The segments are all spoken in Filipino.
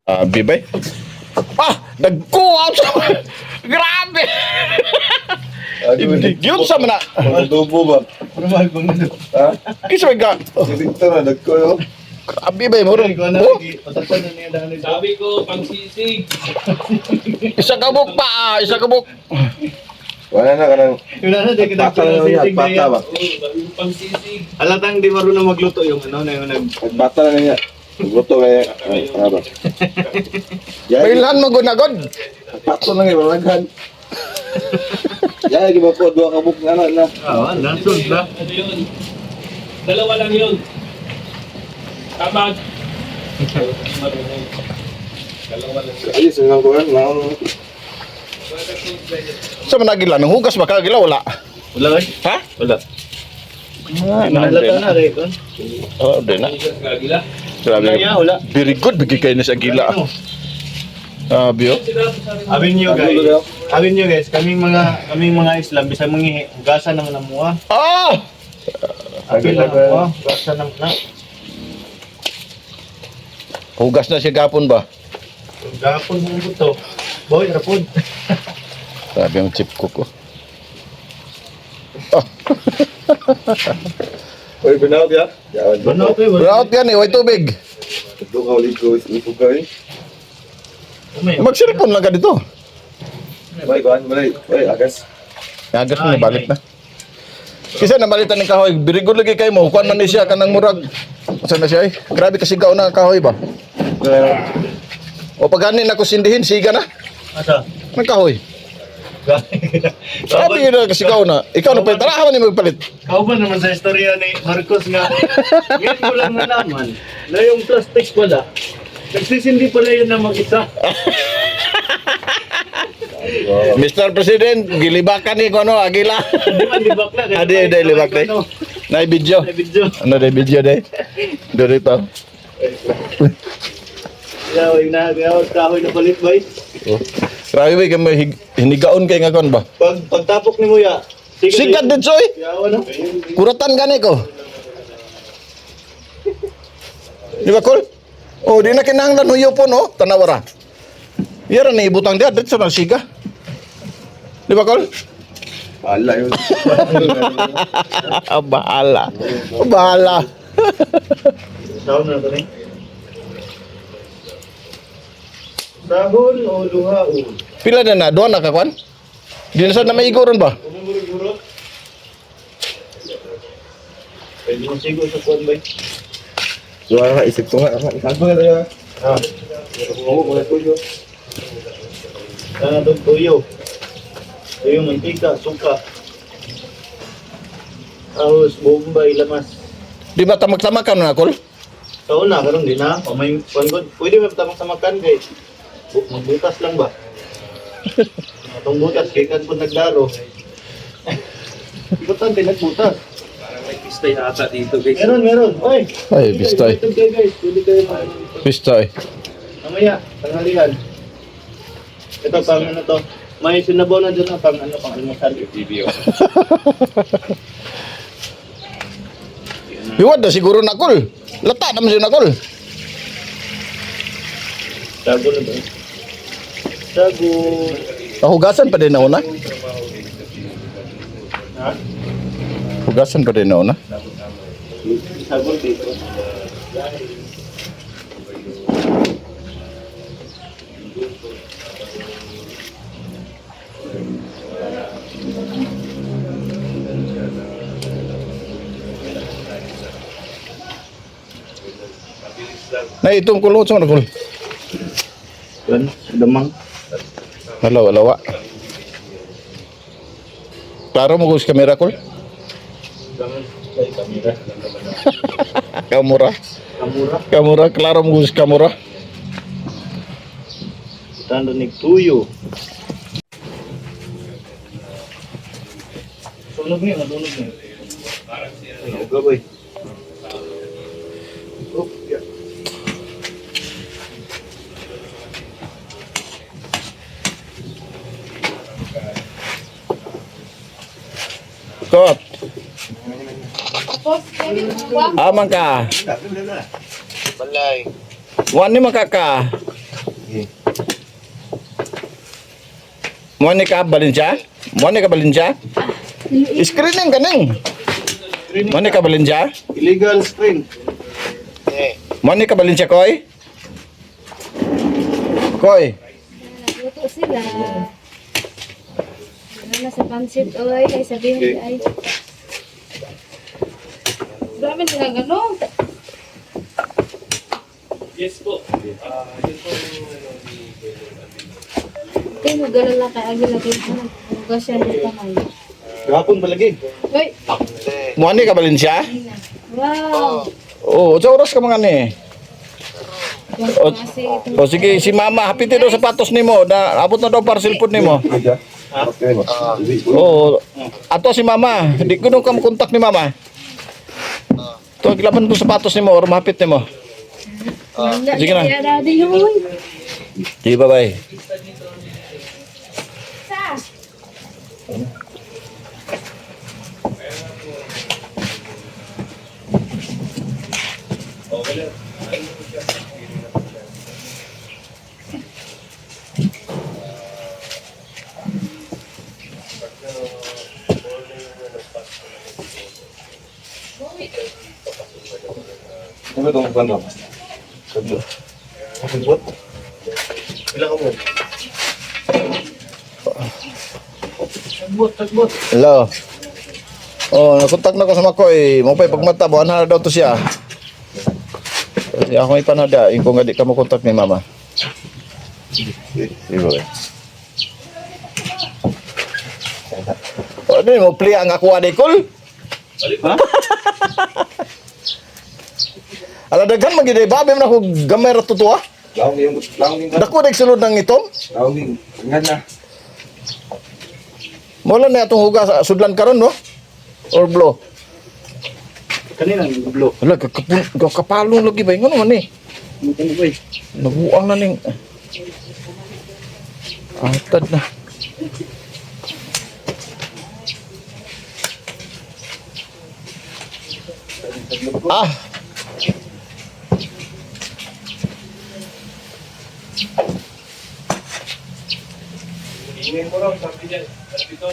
Bibay. Nagkuha sa... Grabe! Yun sa mana. Adobo ba? Normal bang nito? Ha? Kisa may ka... Direkta na, nagko. Bibay mo rin. Patasan na niya dahil ito. Sabi ko, pangsisig. Isa kabuk pa. Isa kabuk. Wala na ka nang... Yun na, di kita Bata na niya, bata ba? Oo, sabi ko, pangsisig. Alatang di marunong magluto yung ano na yung Bata na niya. Nagluto kaya... Ano ba? Kailan mo gunagod? Pato na ngayon, malaghan. Yan, iba ko, dua kabuk na na. nasod na. Ano yun? Dalawa lang yun. Tamag. Marunong. Dalawa lang yun. Ayos, yung ko yan. Sa managila. Nang hugas ba ka? Gila wala. Wala kayo? Ha? Wala. Nahalata na rin. Di na. Gagila. Grabe. Wala. Very good. Bigay kayo na sa gila. Biyo. Abin nyo guys, kaming mga Islam, bisa mangihi, hugasan naman ang mga. Abin lang ako, hugasan naman na. Hugas na siya gapon ba? Gapon mo buto. Boy, rapod. Grabe ang chip ko. Uy, binaw ya? Banaw kayo, Route yan eh. Way tubig. Ito ka ulit ko, ito ka eh. Mag-cellphone lang ka dito. Bay, kuhan mo rin. Bay, agas. Agas mo, balik na. Kasi nabalitan ni Kahoy, birigod lagi kayo mo. Kuan man ni siya, kanang murag. Saan na siya eh? Grabe kasi gaw na Kahoy ba? O pag ganin ako sindihin, siga na. Asa? Nang Kahoy. Sabi yun na kasi gaw na. Ikaw na palit. Tara, ni magpalit. Kauban naman sa istorya ni Marcos nga. Ngayon ko lang nalaman na yung plastic pala, nagsisindi pala yun na mag-isa. Mr. President, gilibakan ni kono agila. Di man libak na. Adi, libak na. Na video. May video. Ano na video day? Dito. Yaw, kahoy na palit ba? Grabe ba kay may hinigaon kay nga kon ba? Pagtapok ni mo ya. Sigat din soy. Yaw, ano? Kuratan gani ko. Di ba kol? Oh, di na kinahanglan huyo po no, tanawara. Yara na ibutang dia dit sa siga. Di ba kol? Ala yun. Bahala. Bahala. Sahon na ito rin. Sahon o luhaon? Pila na doon na kakwan? Di na sad na maigo ron ba? Pwede mo sigo sa kuwan ba? Suara ka, isip ko nga. Isang ko nga tayo. Oo, wala tuyo. Sana doon tuyo. Tuyo, mantika, suka. Ahos, bombay, lamas. Di ba tamag-tamakan na kol? Taon na, karon din na. May pangod. Pwede may tamang samakan kay magbutas lang ba? Itong butas, kay kan po naglaro. Importante, nagbutas. Parang may pistay ata dito, guys. Meron. Oy! Ay, bistay. Ito kayo guys, pwede kayo Pistay. mamaya, tanghalian. Ito, pang ano to. May sinabaw na dyan pang almusal. Video. Iwad na siguro na kol. Lata naman siya na kol. Sago na ba? Sago. Hugasan pa din na una. Ha? Hugasan pa din na una. Sago dito. Na itong kulot sa kol. Yan, damang. Alawa. Klaro mo gus kamera kol? Ay, kamera. Kamura. Kamura. Kamura, klaro mo gus kamura. Tando ni tuyo. Sunog niya, nadunog niya. Ay, gabay. Oh, yeah. Kot. Aman ka. Balay. Wan ni makaka. Sige. Monica Valencia? Monica Valencia? Screening kaning. Monica Valencia? Illegal screen. Monica Valencia, Koy? Koy? Nagluto sila. Ano na sa pansit, oy. Ay, sabihin Okay. ay. Dami nila gano'n. Yes po. Yun po Kaya mo gano'n lang kaya lagi ko. Hugas siya ng kamay. Gahapon palagi. Uy! Monica Valencia? Wow! Oo, sa oras ka mga ni. O, Kasi o sige, si mama, hapitin daw sapatos ni mo. Na, abot na daw parcel food ni mo. Aja. Okay ba? Oo. Ato si mama. Hindi ko nung kontak ni mama. Ito, gilaban ko sapatos ni mo or mahapit ni mo. Sige na. Kaya daddy yun. Sige, bye-bye. Sa? Ano itong banda? Sabot. Sabot? Ilan ka mo? Tagbot. Hello. Oh, nakontak na ko sa Makoy. Mo pa'y pagmata, buwan na daw to siya. Kasi ako may panada, yung kung hindi ka mo kontak ni mama. Sige, bye. O, ano mo, pli ang ako adikol? Ha? Ala, daghan magiging, babi mo na ako gamay ra tutuwa. Laong yung Dako, nagsulod ng itom. Laong yung nga na. Mula na itong hugas, sudlan karon no? Or blow. Kanina yung blue. Ala, kapalong lagi ba? Yung ano man eh. Ano ba eh? Nabuang na ning... Atad na. Ah! Ingin mo raw, sabi niya. Sabi ko,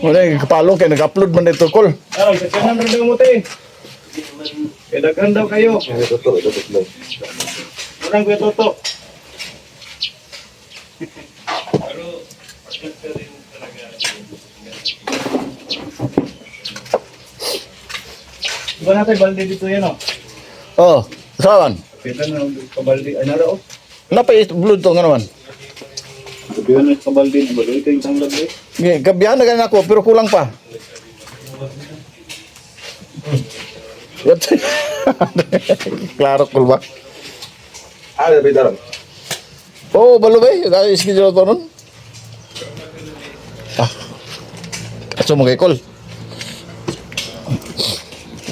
Wala, kapalong kayo, nag-upload man dito, call. Araw, sa kanan rin daw mo tayo. Kaya daghan daw kayo. Ito to. Murang kuya Toto. pero, pagkat ka rin talaga. Diba natin balde dito yan o? Oh, sawan. Kita na kabalde. Ay nara o? Napa-upload to nga naman. Sabihan na kabalde. Baluy kayong tanglad eh. Gabihan na ganun ako, pero kulang pa. Yat. Klaro, cool ba? Ah, may daram. Oo, balo ba eh? Dahil schedule ko nun. Ah. Aso mo kay Col.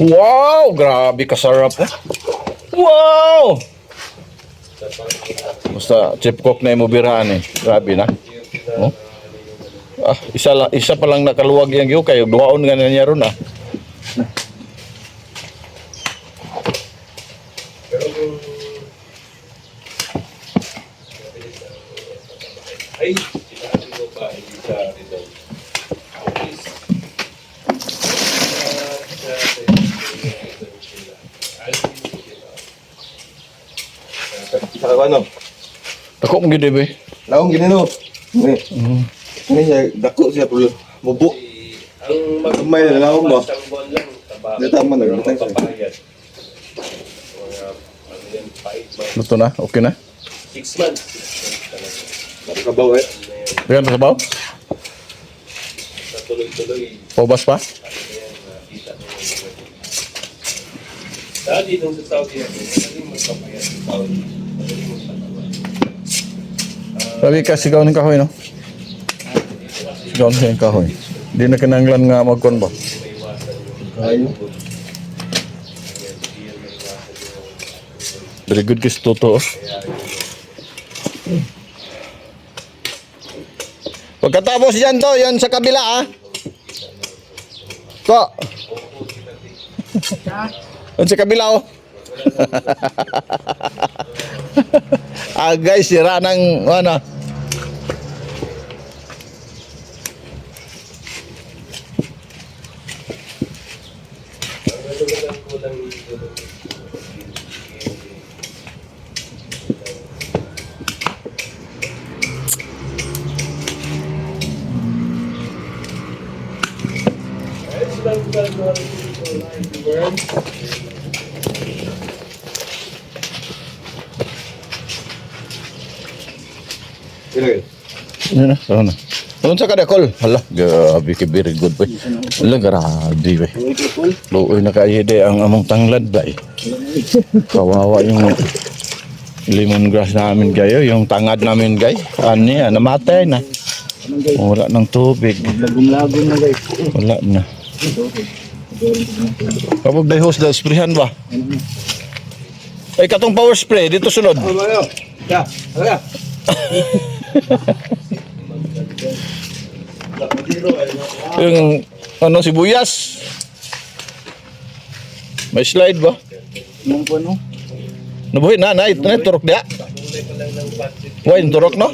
Wow! Grabe kasarap eh. Wow! Basta chip cook na yung mubirahan eh. Grabe na. Oh. Ah, isa pa lang nakaluwag yung giyo kayo. Duwaon nga na niya ron ah. Ay, sinabi ko pa, hindi sa rin. Sa ano? Ako kong gede ba eh. Laong ginino. Ini siya, dako siya pero mubo. Ang May nalawag mo. isang buwan lang, taba. Di tama na, Walang di tayo. mapapahayag. Mga, ano yan, 5 months. Luto na? Okay na? 6 months. 6 months talaga. Nakabaw eh. Ayan na sa baw? Sa tuloy-tuloy, Paubas pa? ayan, nakita mo yung mga dati nung sa Saudi Arabia, madaling magpapayat sa Saudi. Madaling magpatawa. Sabi ka, sigaw ng kahoy, no? Sigaw ng kahoy. Di na kinanglan nga magkon ba? May iwasan yung Ayaw. Ayan, hindi yan may iwasan yung Very good guys, totoo. Pagkatapos yan to, yan sa kabila ah. To. Yan sa kabila oh. Ah guys, sira ng ano. Kira. Ano na, ano na. Unsa ka dakol? Hala, grabe ka very good boy. Hala, grabe boy. Luoy na kaide ang among tanglad ba eh. Kawawa yung lemongrass namin gayo, yung tangad namin gay. Ani, namatay na. Wala ng tubig. Lagom-lagom na guys. Wala na. Kapag day host na sprayhan ba? Ay, katong power spray, dito sunod. Ano? Ya, ala. Yung ano, sibuyas. May slide ba? Nung po no? Nabuhi na, turok dia. Why, yung turok no?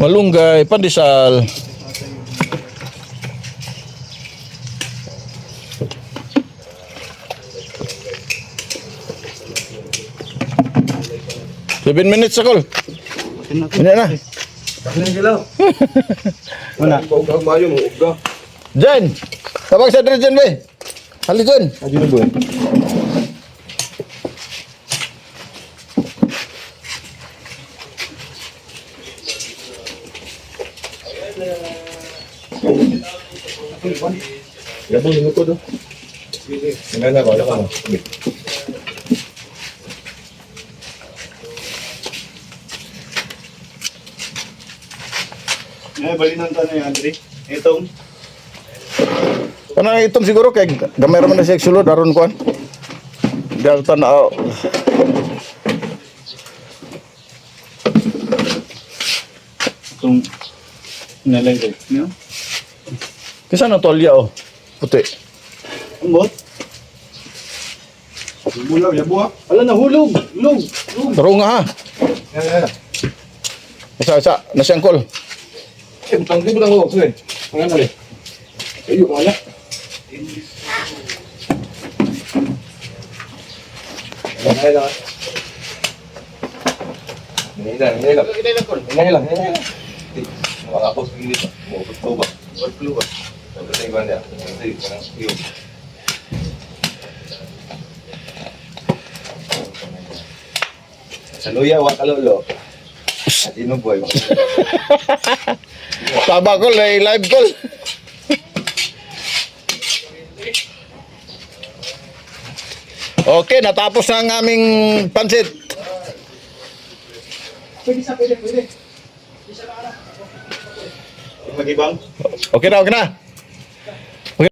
Malunggay, pandesal. Seven minutes ako. Hindi na. Ano galaw? Wala. Ugag mayo mo ugag. Jen! Tabag sa dito Jen, be. Hali Jen. Adi na boy. Ya boleh ngikut tu. Mana ba? Dapat. Balinan to na yan, Andre. Itong Kanang itom siguro kay gamay ra man na siya sulod aron kuan. Dalta na. itong nalagay. No? Kisa na tolya oh. Puti. Ang bot? Bulaw ya buah. Ala, nahulog! Hulog! Taro nga ha. Ya. Isa na siyang call. Butang ko butang ko. Sige. Mangan na. Ayo ko ala. Ini dah. Ini lah. Wala ako sa gilid. Mo ba? Overflow ba? Tapos ay banda. Ay, kanang iyo. Sa luya wa kalolo. Atino boy. Taba call, live call. Okay, natapos na ang aming pansit. Mag-ibang? Okay na, okay na.